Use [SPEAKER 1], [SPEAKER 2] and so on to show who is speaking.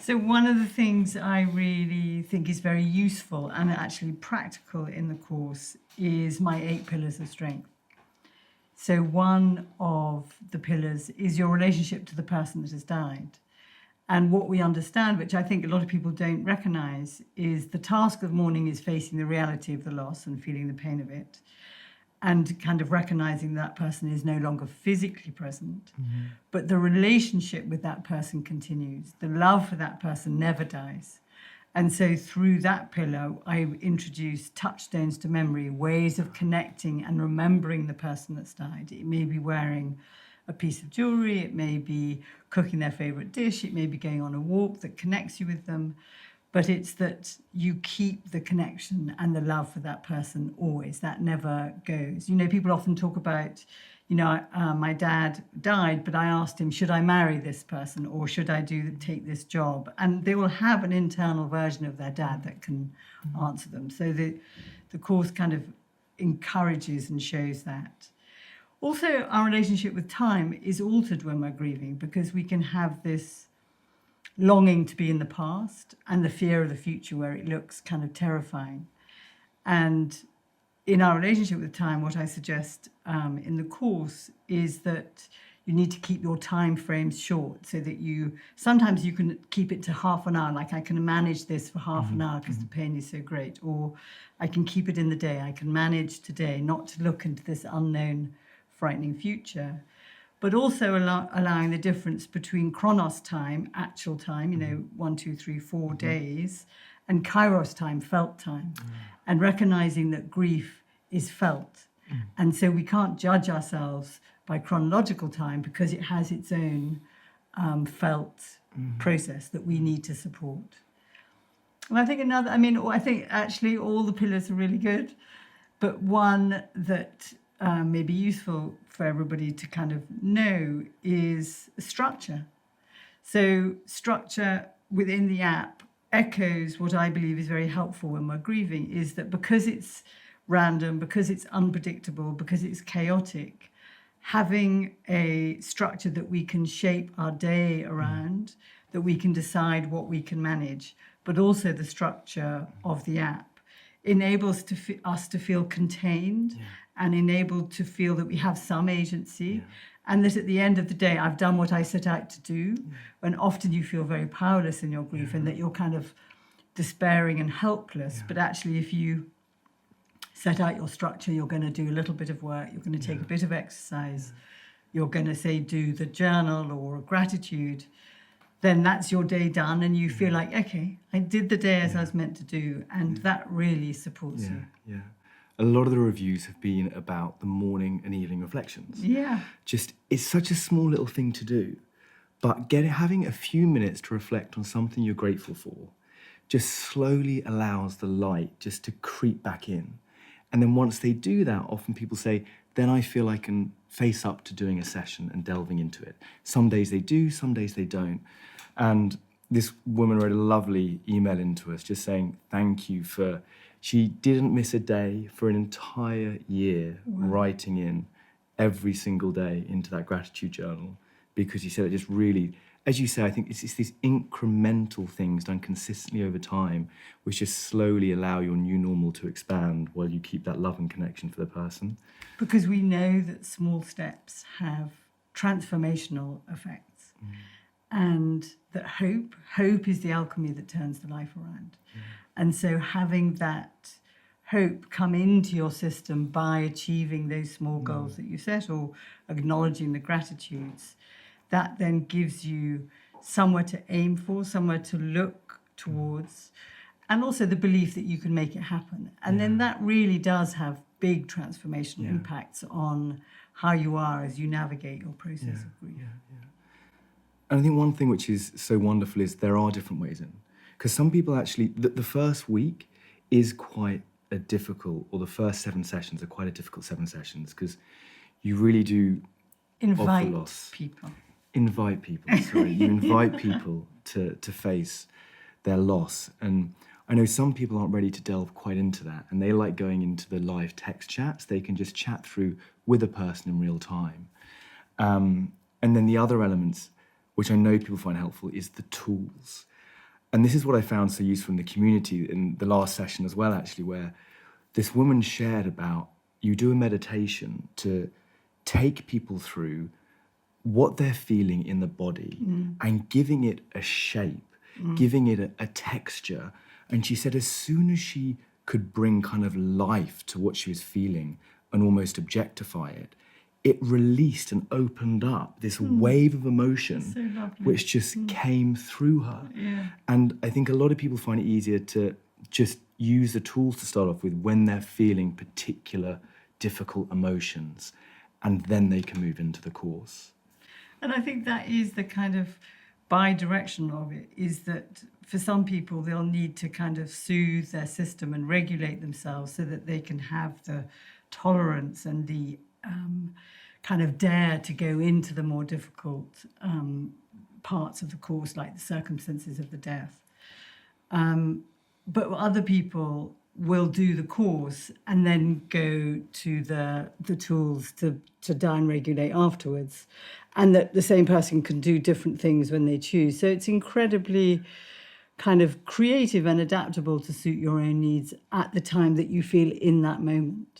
[SPEAKER 1] So one of the things I really think is very useful and actually practical in the course is my 8 pillars of strength. So one of the pillars is your relationship to the person that has died. And what we understand, which I think a lot of people don't recognize, is the task of mourning is facing the reality of the loss and feeling the pain of it, and kind of recognizing that person is no longer physically present, but the relationship with that person continues. The love for that person never dies. And so through that pillar, I introduce touchstones to memory, ways of connecting and remembering the person that's died. It may be wearing a piece of jewelry, it may be cooking their favorite dish, it may be going on a walk that connects you with them. But it's that you keep the connection and the love for that person always. That never goes. You know, people often talk about, my dad died, but I asked him, should I marry this person or should I take this job? And they will have an internal version of their dad that can answer them. So the course kind of encourages and shows that. Also, our relationship with time is altered when we're grieving because we can have this longing to be in the past and the fear of the future where it looks kind of terrifying. And in our relationship with time, what I suggest in the course is that you need to keep your time frames short so that sometimes you can keep it to half an hour, like I can manage this for half an hour because the pain is so great, or I can keep it in the day. I can manage today not to look into this unknown, frightening future. But also allowing the difference between chronos time, actual time, 1, 2, 3, 4 days, and kairos time, felt time, and recognizing that grief is felt. And so we can't judge ourselves by chronological time because it has its own felt process that we need to support. And I think I think actually all the pillars are really good, but one that may be useful for everybody to kind of know is structure. So structure within the app echoes what I believe is very helpful when we're grieving, is that because it's random, because it's unpredictable, because it's chaotic, having a structure that we can shape our day around, that we can decide what we can manage, but also the structure of the app enables us to feel contained and enabled to feel that we have some agency and that at the end of the day, I've done what I set out to do. When often you feel very powerless in your grief and that you're kind of despairing and helpless. But actually, if you set out your structure, you're going to do a little bit of work, you're going to take a bit of exercise, you're going to say, do the journal or gratitude, then that's your day done and you feel like, okay, I did the day as I was meant to do, and that really supports you.
[SPEAKER 2] Yeah. A lot of the reviews have been about the morning and evening reflections.
[SPEAKER 1] Yeah.
[SPEAKER 2] It's such a small little thing to do, but having a few minutes to reflect on something you're grateful for just slowly allows the light just to creep back in. And then once they do that, often people say, then I feel I can face up to doing a session and delving into it. Some days they do, some days they don't. And this woman wrote a lovely email into us just saying, thank you for, she didn't miss a day for an entire year writing in every single day into that gratitude journal, because she said it just really, as you say, I think it's these incremental things done consistently over time, which just slowly allow your new normal to expand while you keep that love and connection for the person.
[SPEAKER 1] Because we know that small steps have transformational effects. And that hope is the alchemy that turns the life around. And so having that hope come into your system by achieving those small goals that you set or acknowledging the gratitudes, that then gives you somewhere to aim for, somewhere to look towards, and also the belief that you can make it happen. And then that really does have big transformational impacts on how you are as you navigate your process of grief.
[SPEAKER 2] And I think one thing which is so wonderful is there are different ways in. Because some people actually, the first week is quite a difficult, or the first 7 sessions are quite a difficult 7 sessions, because you really do
[SPEAKER 1] Invite
[SPEAKER 2] loss.
[SPEAKER 1] people.
[SPEAKER 2] Invite people, sorry. You invite people to face their loss. And I know some people aren't ready to delve quite into that, and they like going into the live text chats. They can just chat through with a person in real time. And then the other elements, which I know people find helpful, is the tools. And this is what I found so useful in the community in the last session as well, actually, where this woman shared about you do a meditation to take people through what they're feeling in the body and giving it a shape, giving it a texture. And she said as soon as she could bring kind of life to what she was feeling and almost objectify it, it released and opened up this wave of emotion
[SPEAKER 1] So lovely.
[SPEAKER 2] which just came through her.
[SPEAKER 1] Yeah.
[SPEAKER 2] And I think a lot of people find it easier to just use the tools to start off with when they're feeling particular difficult emotions, and then they can move into the course.
[SPEAKER 1] And I think that is the kind of bi-direction of it, is that for some people they'll need to kind of soothe their system and regulate themselves so that they can have the tolerance and the kind of dare to go into the more difficult parts of the course, like the circumstances of the death. But other people will do the course and then go to the tools to down regulate afterwards, and that the same person can do different things when they choose. So it's incredibly kind of creative and adaptable to suit your own needs at the time that you feel in that moment.